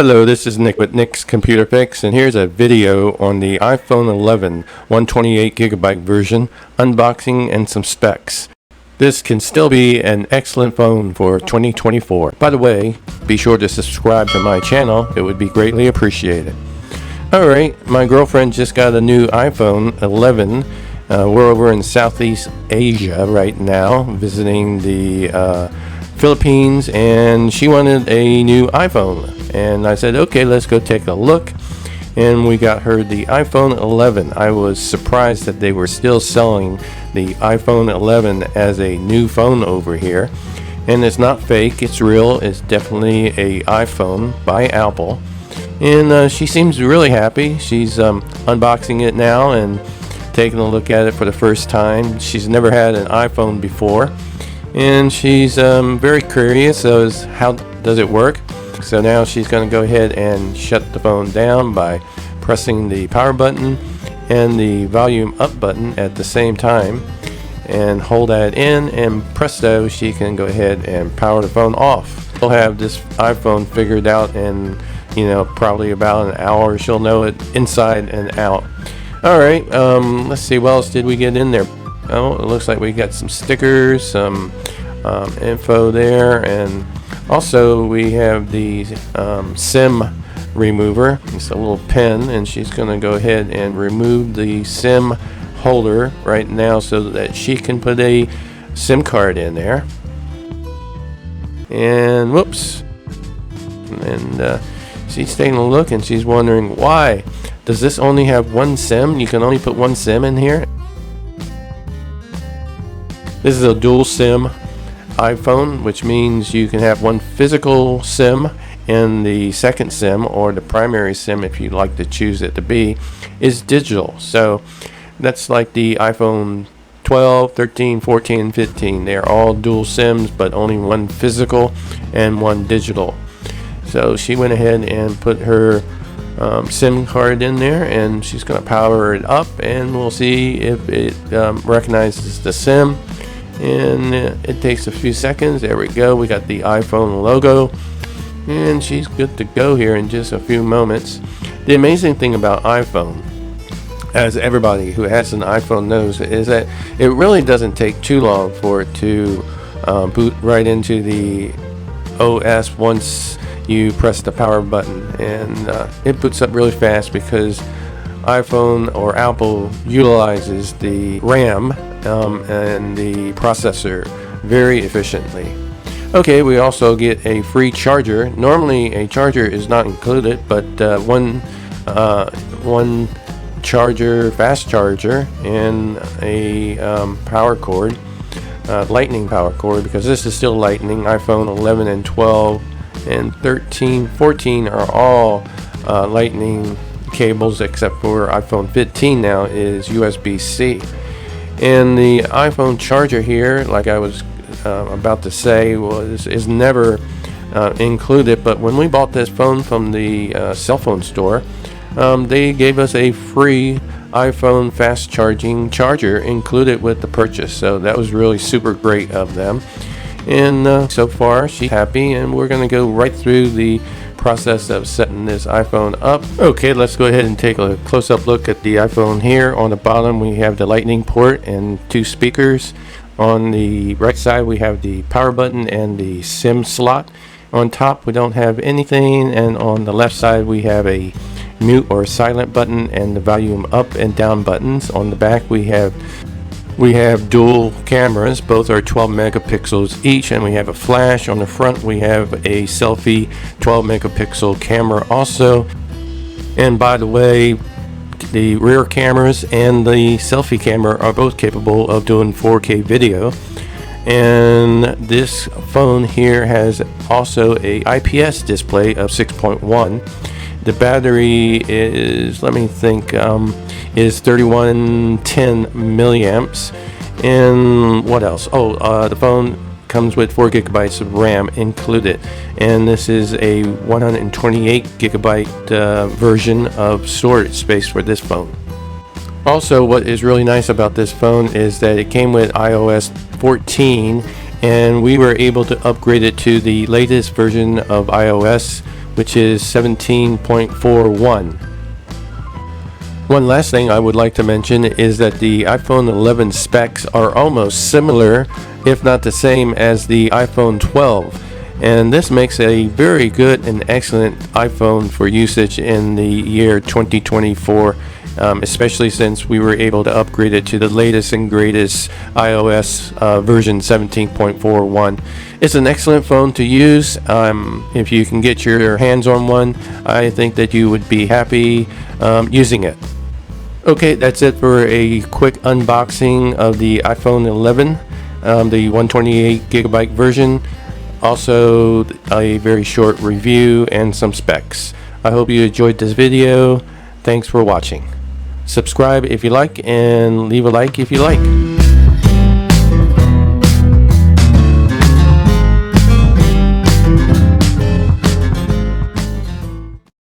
Hello, this is Nick with Nick's Computer Fix, and here's a video on the iPhone 11 128GB version, unboxing and some specs. This can still be an excellent phone for 2024. By the way, be sure to subscribe to my channel, it would be greatly appreciated. Alright, my girlfriend just got a new iPhone 11. We're over in Southeast Asia right now, visiting the Philippines, and she wanted a new iPhone. And I said, okay, let's go take a look. And we got her the iPhone 11. I was surprised that they were still selling the iPhone 11 as a new phone over here. And it's not fake, it's real. It's definitely a iPhone by Apple. And she seems really happy. She's unboxing it now and taking a look at it for the first time. She's never had an iPhone before. And she's very curious as how does it work. So now she's going to go ahead and shut the phone down by pressing the power button and the volume up button at the same time, and hold that in, and presto, she can go ahead and power the phone off. She'll have this iPhone figured out in, probably about an hour. She'll know it inside and out. Alright, let's see, what else did we get in there? Oh, it looks like we got some stickers, some info there, and also we have the SIM remover. It's a little pen, and she's going to go ahead and remove the SIM holder right now so that she can put a SIM card in there. And whoops, and she's taking a look, and she's wondering, why does this only have one SIM? You can only put one SIM in here. This is a dual SIM iPhone, which means you can have one physical SIM, and the second SIM, or the primary SIM if you'd like to choose it to be, is digital. So that's like the iPhone 12, 13, 14, and 15. They're all dual SIMs, but only one physical and one digital. So she went ahead and put her SIM card in there, and she's going to power it up, and we'll see if it recognizes the SIM. And it takes a few seconds. There we go, we got the iPhone logo, and she's good to go here in just a few moments. The amazing thing about iPhone, as everybody who has an iPhone knows, is that it really doesn't take too long for it to boot right into the OS once you press the power button, and it boots up really fast because iPhone or Apple utilizes the RAM and the processor very efficiently. Okay, we also get a free charger. Normally a charger is not included, but one charger, fast charger, and a power cord, lightning power cord, because this is still lightning. iPhone 11 and 12 and 13, 14 are all lightning cables, except for iPhone 15 now is USB-C. And the iPhone charger here, like I was about to say, is never included. But when we bought this phone from the cell phone store, they gave us a free iPhone fast charging charger included with the purchase. So that was really super great of them. And so far she's happy, and we're going to go right through the process of setting this iPhone up. Okay, let's go ahead and take a close-up look at the iPhone here. On the bottom we have the lightning port and two speakers. On the right side we have the power button and the SIM slot. On top we don't have anything, and on the left side we have a mute or silent button and the volume up and down buttons. On the back we have dual cameras, both are 12 megapixels each, and we have a flash. On the front we have a selfie 12 megapixel camera also. And by the way, the rear cameras and the selfie camera are both capable of doing 4K video. And this phone here has also a IPS display of 6.1. The battery is, let me think, is 3110 milliamps. And what else? The phone comes with 4 gigabytes of RAM included, and this is a 128 gigabyte version of storage space for this phone. Also, what is really nice about this phone is that it came with iOS 14, and we were able to upgrade it to the latest version of iOS, which is 17.41. One last thing I would like to mention is that the iPhone 11 specs are almost similar, if not the same, as the iPhone 12. And this makes a very good and excellent iPhone for usage in the year 2024, especially since we were able to upgrade it to the latest and greatest iOS version 17.41. It's an excellent phone to use. If you can get your hands on one, I think that you would be happy using it. Okay, that's it for a quick unboxing of the iPhone 11, the 128 gigabyte version. Also, a very short review and some specs. I hope you enjoyed this video. Thanks for watching. Subscribe if you like, and leave a like if you like.